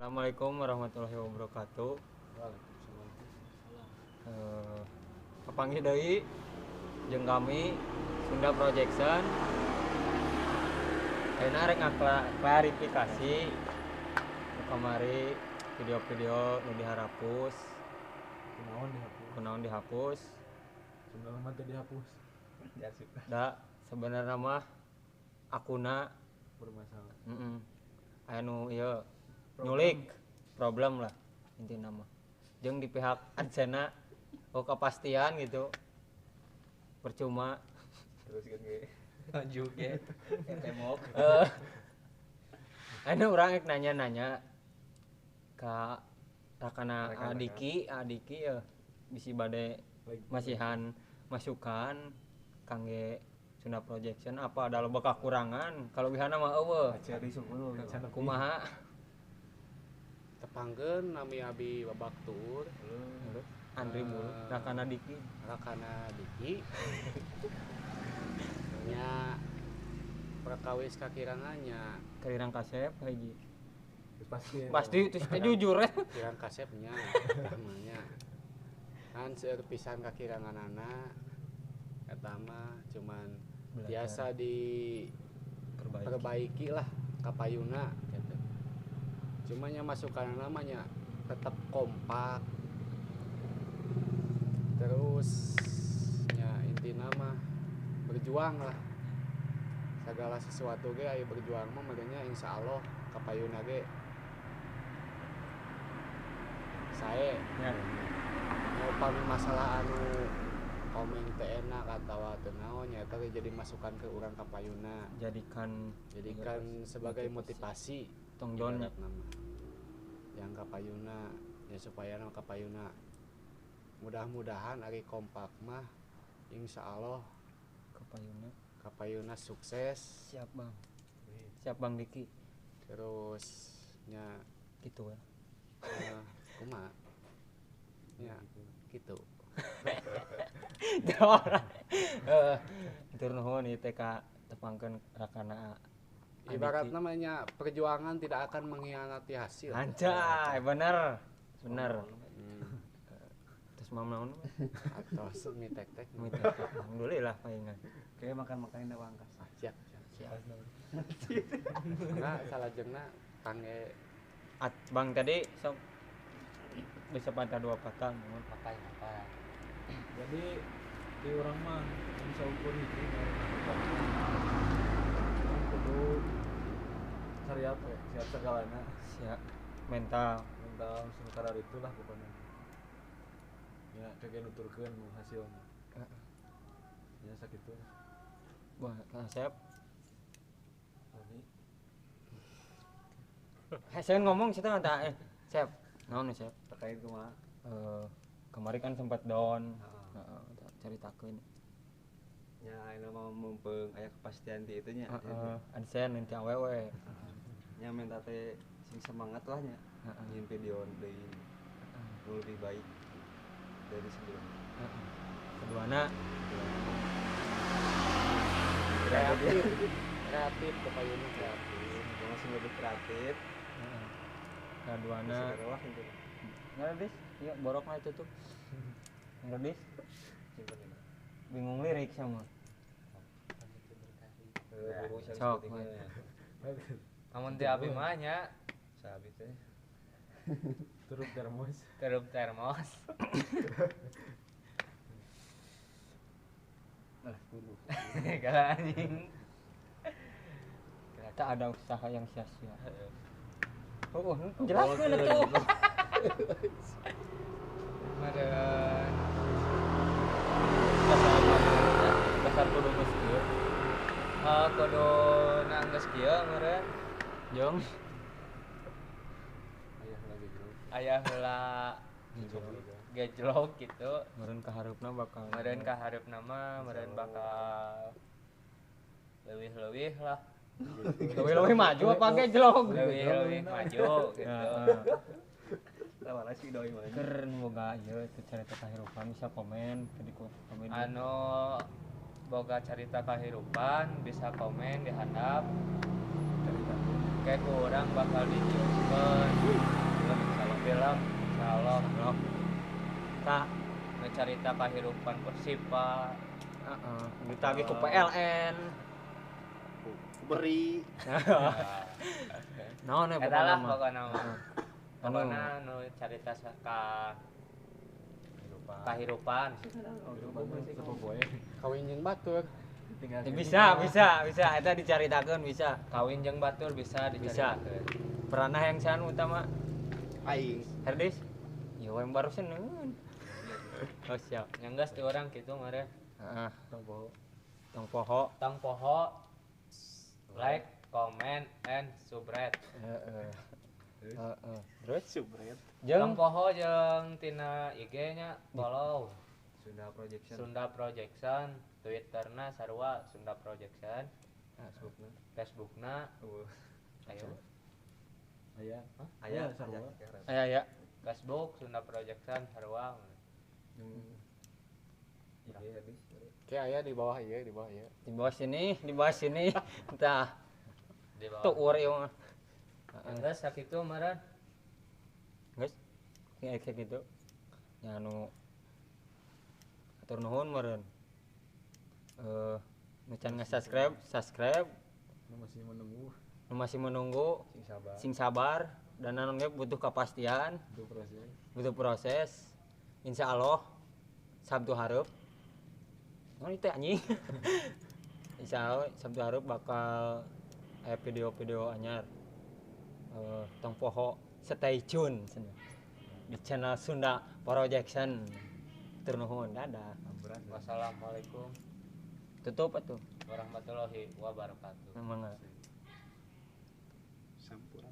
Assalamualaikum warahmatullahi wabarakatuh. Kapanggih deui jeung kami Sunda Projection. Ayeuna rek ngaklarifikasi kamari video-video nu diharapus. Kunaon dihapus? Sebenarnya mah jadi hapus. Da sebenarnya mah akuna Bermasalah. aya nu ieu nyulik problem lah intina mah. Jeung di pihak Adsena kepastian gitu. Percuma Terus kan ge maju ge temok. Anu urang rek nanya-nanya ka rakana Adiki ya bisi bade masihan masukan kangge Sunda Projection apa ada loba kakurangan kalau bihana mah eueuh Cari sungguh kumaha Tepangkeun nami abi babaktur Andri mulu rakana Diki rakana Diki nya prakawis kakirangannya kerirang kasep hiji Pasti pasti teh jujur ya kirang kasepnya namanya kan seueur pisan kakiranganana eta mah cuman biasa diperbaiki lah kapayuna gitu. Cuma nya masukan namanya tetap kompak terus nya intina mah berjuang lah segala sesuatu ge aya berjuang mah makanya insyaallah kapayuna ge sae ya upami masalah anu komen teu enak atawa teu naon nya eta jadi masukan ke urang kapayuna jadikan sebagai motivasi tong don ibarat nama yang kapayuna ya supaya nama kapayuna mudah-mudahan ari kompak mah insyaallah kapayuna sukses siap bang Diki terus nya gitu ya kumaha nya gitu tur nuhun ieu teh ka tepangkeun rakana ibarat namanya perjuangan tidak akan mengkhianati hasil. Anjay, bener. Terus mau naon? Atau mie tek-tek. Alhamdulillah paingan. kayak makan-makanin da wangkas. Siap. Nah, salajengna kangge Bang tadi sok bisa patah dua patah mohon pakai apa? jadi di orang mah bisa ukur hiji kudu cari apa ya? Siap segalana siap mental sementara itulah pokoknya ya kagak nuturkeun hasilnya ya sakitu wah kasep saya ngomong situ nggak Sep naon Sep Terkait kumaha? kemarin kan sempat down ceritakeun Ya ini mau mumpung aya kepastian di itunya. adsen nanti awewe Nya minta teh sing semangat lah nya. Nyin video deui lebih baik dari sebelumnya. keduana kreatif kapayuna kreatif. Masih lebih kreatif. keduana Wah itu. ngeredis iya borokna itu tuh ngeredis Simpen ini. bingung lirik sama Sok. Namun ti abi mah nya Sabi teh. turut termos termos. Lah kudu. Kalau anjing. ternyata ada usaha yang sia-sia jelaskan itu Meureun dasar kudu geus kieu kudu nanggeus kieu meureun jeung Ayah lagi bro. aya heula gejlok gitu. meureun kaharupna bakal Meureun ka hareupna mah meureun bakal leuwih-leuwih lah. leuwih maju apa gejlok Leuwih maju gitu. Lawan si doi mah. keur boga ieu teu carita kahirupan bisa komen di komen Anu boga carita kahirupan bisa komen di handap kayak kurang bakal dijelaskeun carita kahirupan Persipa. Heeh, ditagih ku PLN. Beri Naon ya Eta lah pokona mah. pokona mah. Heeh. Pokona nu carita kahirupan. Sepopoe Kawin jeung batur. tinggal Bisa eta dicaritakeun bisa. Kawin jeung batur bisa dicaritakeun. Peranah yang san utama aing Herdis. Yo yang baru seneng. Oh siap. Nyanggas ti orang kitu meureun. Heeh. Tong poho. Tong poho like, comment, and subscribe. Heeh. Heeh. Terus subret Tong jeung poho jeung tina IG-nya follow Sunda Projection Sunda Projection, Twitterna sarua Sunda Projection, Facebookna Facebookna ayo aya aya sarua aya. Facebook Sunda Projection sarua. IG habis Kayak aya di bawah ieu, di bawah ieu. Di bawah sini. Entah. Di Tuh bawah. urang mah. Nyanggas sakitu meureun. Guys, kayak gitu. Ya anu atur nuhun meureun. Nu can subscribe, nu masih menunggu, sing sabar dan anu ge butuh kepastian, butuh proses. Insya Allah Sabtu hareup. Oh itu anjing. Insya Allah Sabtu hareup bakal video-video anyar. Tong poho stay tune cenah. Di channel Sunda Projection. Tur nuhun, dadah. Wassalamualaikum Tutup atuh. warahmatullahi wabarakatuh. Mangga. sampurna